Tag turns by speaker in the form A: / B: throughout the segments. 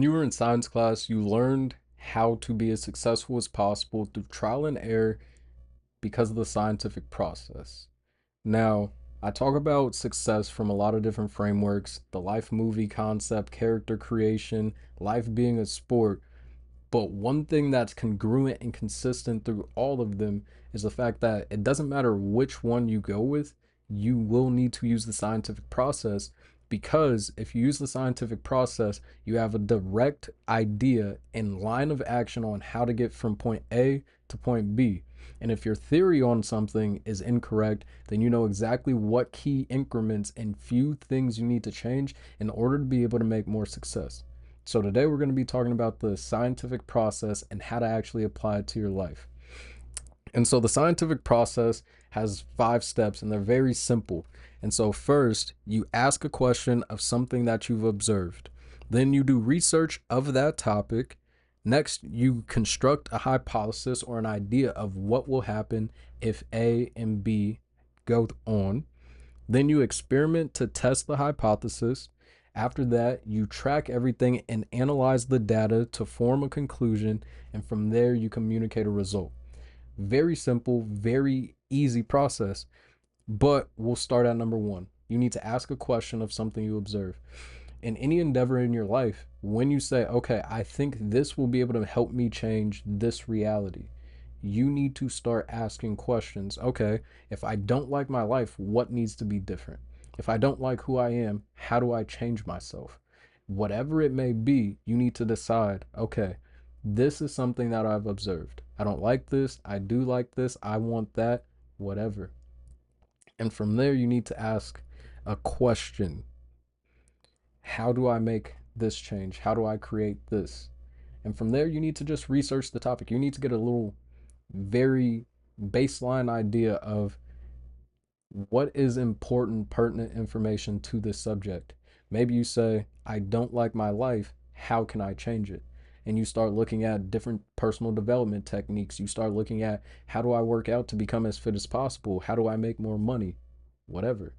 A: When you were in science class, you learned how to be as successful as possible through trial and error because of the scientific process. Now, I talk about success from a lot of different frameworks, the life movie concept, character creation, life being a sport. But one thing that's congruent and consistent through all of them is the fact that it doesn't matter which one you go with, you will need to use the scientific process, because if you use the scientific process, you have a direct idea and line of action on how to get from point A to point B. And if your theory on something is incorrect, then you know exactly what key increments and few things you need to change in order to be able to make more success. So today we're going to be talking about the scientific process and how to actually apply it to your life. And so the scientific process has 5 steps and they're very simple. And so first, you ask a question of something that you've observed. Then you do research of that topic. Next, you construct a hypothesis or an idea of what will happen if A and B go on. Then you experiment to test the hypothesis. After that, you track everything and analyze the data to form a conclusion. And from there, you communicate a result. Very simple, very easy process. But we'll start at number one. You need to ask a question of something you observe. In any endeavor in your life, when you say, okay, I think this will be able to help me change this reality, you need to start asking questions. Okay, if I don't like my life, what needs to be different? If I don't like who I am, how do I change myself? Whatever it may be, you need to decide, okay, this is something that I've observed. I don't like this. I do like this. I want that, whatever. And from there, you need to ask a question. How do I make this change? How do I create this? And from there, you need to just research the topic. You need to get a little very baseline idea of what is important, pertinent information to this subject. Maybe you say, I don't like my life. How can I change it? And you start looking at different personal development techniques. You start looking at, how do I work out to become as fit as possible? How do I make more money? Whatever.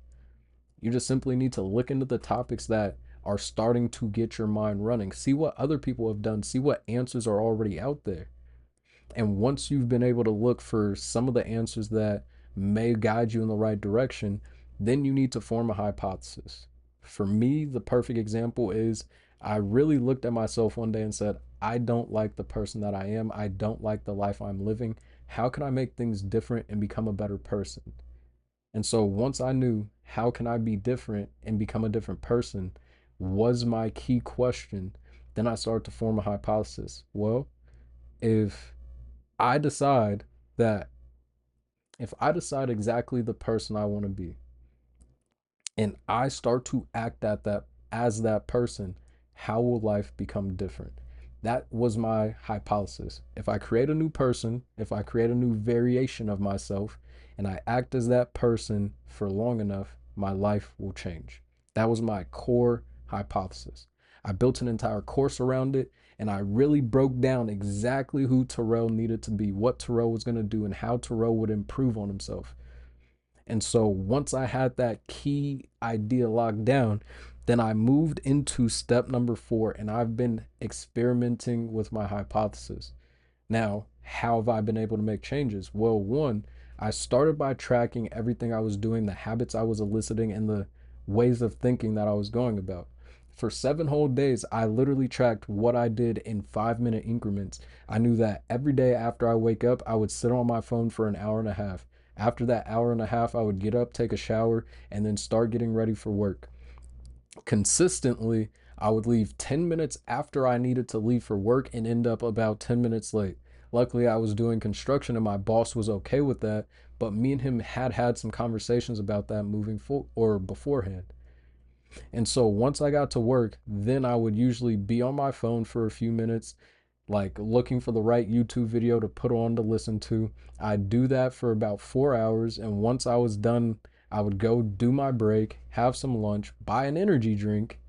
A: You just simply need to look into the topics that are starting to get your mind running. See what other people have done. See what answers are already out there. And once you've been able to look for some of the answers that may guide you in the right direction, then you need to form a hypothesis. For me, the perfect example is, I really looked at myself one day and said, I don't like the person that I am. I don't like the life I'm living. How can I make things different and become a better person? And so once I knew, how can I be different and become a different person, was my key question, then I started to form a hypothesis. Well, if I decide that if I decide exactly the person I want to be, and I start to act at that as that person, how will life become different? That was my hypothesis. If I create a new person, if I create a new variation of myself, and I act as that person for long enough, my life will change. That was my core hypothesis. I built an entire course around it, and I really broke down exactly who Terrell needed to be, what Terrell was going to do, and how Terrell would improve on himself. And so once I had that key idea locked down, then I moved into step number 4, and I've been experimenting with my hypothesis. Now, how have I been able to make changes? Well, one, I started by tracking everything I was doing, the habits I was eliciting, and the ways of thinking that I was going about. For 7 whole days, I literally tracked what I did in 5-minute increments. I knew that every day after I wake up, I would sit on my phone for an hour and a half. After that hour and a half, I would get up, take a shower, and then start getting ready for work. Consistently, I would leave 10 minutes after I needed to leave for work and end up about 10 minutes late. Luckily, I was doing construction and my boss was okay with that, but me and him had had some conversations about that moving forward or beforehand. And so once I got to work, then I would usually be on my phone for a few minutes, like looking for the right YouTube video to put on to listen to. I'd do that for about 4 hours. And once I was done, I would go do my break, have some lunch, buy an energy drink.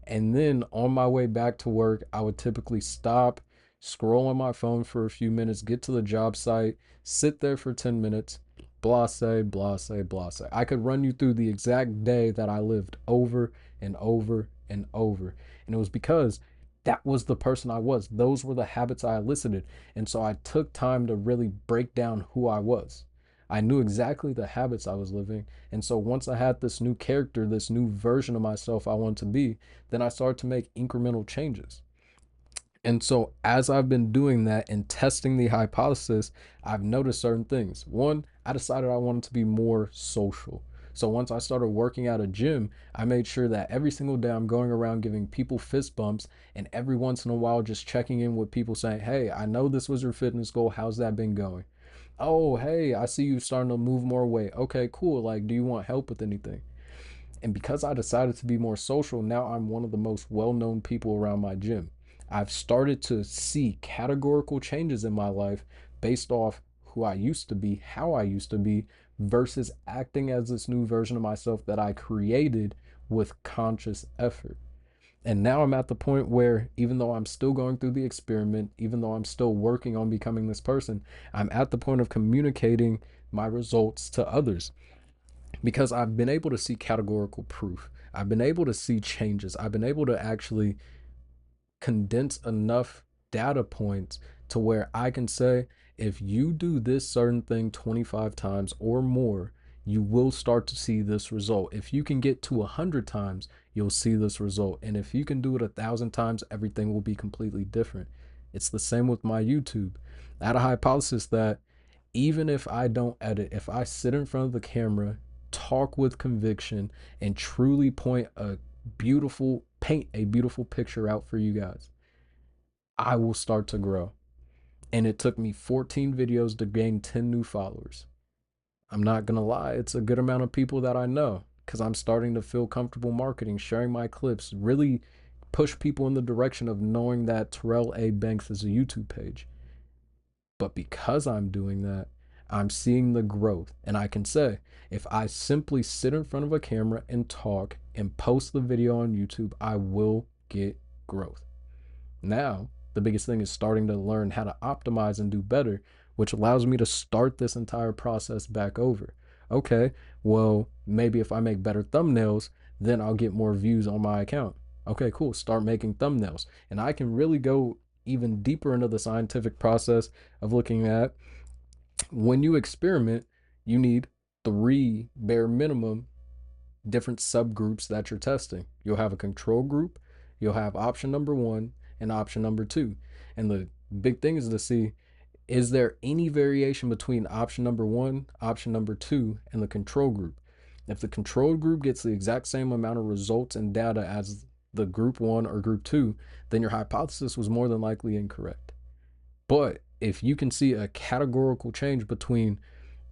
A: And then on my way back to work, I would typically stop, scroll on my phone for a few minutes, get to the job site, sit there for 10 minutes, blase, blase, blase. I could run you through the exact day that I lived over and over and over. And it was because that was the person I was. Those were the habits I elicited. And so I took time to really break down who I was. I knew exactly the habits I was living. And so once I had this new character, this new version of myself I want to be, then I started to make incremental changes. And so, as I've been doing that and testing the hypothesis, I've noticed certain things. One, I decided I wanted to be more social. So, once I started working at a gym, I made sure that every single day I'm going around giving people fist bumps and every once in a while just checking in with people saying, "Hey, I know this was your fitness goal. How's that been going? Oh, hey, I see you starting to move more weight. Okay, cool. Like, do you want help with anything?" And because I decided to be more social, now I'm one of the most well known people around my gym. I've started to see categorical changes in my life based off who I used to be, how I used to be, versus acting as this new version of myself that I created with conscious effort. And now I'm at the point where, even though I'm still going through the experiment, even though I'm still working on becoming this person, I'm at the point of communicating my results to others because I've been able to see categorical proof. I've been able to see changes. I've been able to actually condense enough data points to where I can say, if you do this certain thing 25 times or more, you will start to see this result. If you can get to 100 times, you'll see this result. And if you can do it 1,000 times, everything will be completely different. It's the same with my YouTube. I had a hypothesis that even if I don't edit, if I sit in front of the camera, talk with conviction, and truly paint a beautiful picture out for you guys, I will start to grow. And it took me 14 videos to gain 10 new followers. I'm not gonna lie, it's a good amount of people that I know because I'm starting to feel comfortable marketing, sharing my clips, really push people in the direction of knowing that Terrell A. Banks is a YouTube page. But because I'm doing that, I'm seeing the growth. And I can say, if I simply sit in front of a camera and talk and post the video on YouTube, I will get growth. Now, the biggest thing is starting to learn how to optimize and do better, which allows me to start this entire process back over. Okay, well, maybe if I make better thumbnails, then I'll get more views on my account. Okay, cool. Start making thumbnails. And I can really go even deeper into the scientific process of looking at when you experiment, you need three bare minimum different subgroups that you're testing. You'll have a control group, you'll have option number one, and option number two. And the big thing is to see, is there any variation between option number one, option number two, and the control group? If the control group gets the exact same amount of results and data as the group one or group two, then your hypothesis was more than likely incorrect. But if you can see a categorical change between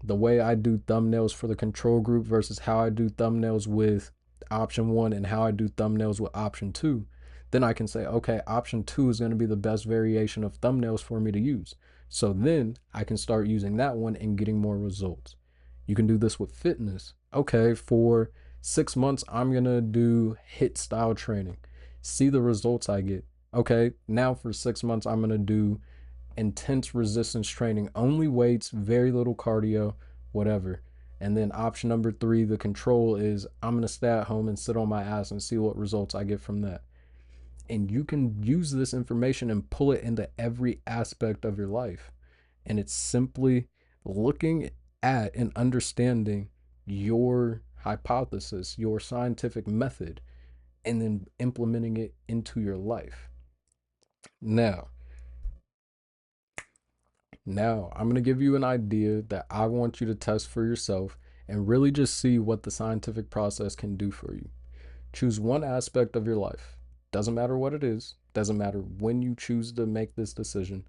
A: the way I do thumbnails for the control group versus how I do thumbnails with option one and how I do thumbnails with option two, then I can say, okay, option two is going to be the best variation of thumbnails for me to use. So then I can start using that one and getting more results. You can do this with fitness. Okay, for 6 months, I'm going to do HIIT style training. See the results I get. Okay, now for 6 months, I'm going to do intense resistance training, only weights, very little cardio, whatever. And then option number three, the control, is I'm going to stay at home and sit on my ass and see what results I get from that. And you can use this information and pull it into every aspect of your life. And it's simply looking at and understanding your hypothesis, your scientific method, and then implementing it into your life. Now, Now, I'm going to give you an idea that I want you to test for yourself and really just see what the scientific process can do for you. Choose one aspect of your life. Doesn't matter what it is, doesn't matter when you choose to make this decision,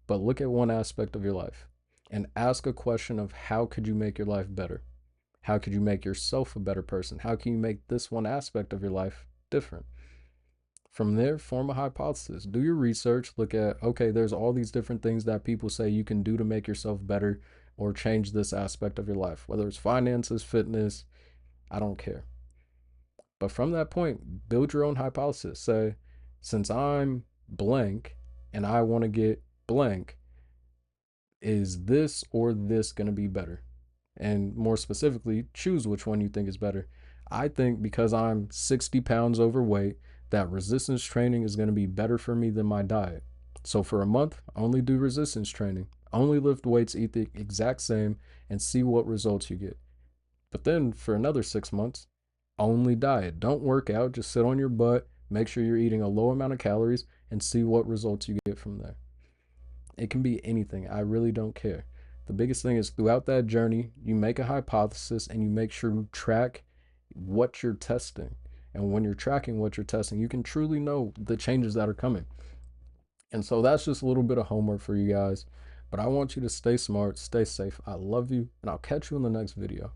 A: but look at one aspect of your life and ask a question of how could you make your life better? How could you make yourself a better person? How can you make this one aspect of your life different? From there, form a hypothesis. Do your research. Look at, okay, there's all these different things that people say you can do to make yourself better or change this aspect of your life, whether it's finances, fitness, I don't care. But from that point, build your own hypothesis. Say, since I'm blank and I want to get blank, is this or this going to be better? And more specifically, choose which one you think is better. I think because I'm 60 pounds overweight, that resistance training is going to be better for me than my diet. So for a month, only do resistance training, only lift weights, eat the exact same, and see what results you get. But then for another 6 months, only diet. Don't work out, just sit on your butt, make sure you're eating a low amount of calories, and see what results you get from there. It can be anything. I really don't care. The biggest thing is throughout that journey, you make a hypothesis and you make sure you track what you're testing. And when you're tracking what you're testing, you can truly know the changes that are coming. And so that's just a little bit of homework for you guys. But I want you to stay smart, stay safe. I love you, and I'll catch you in the next video.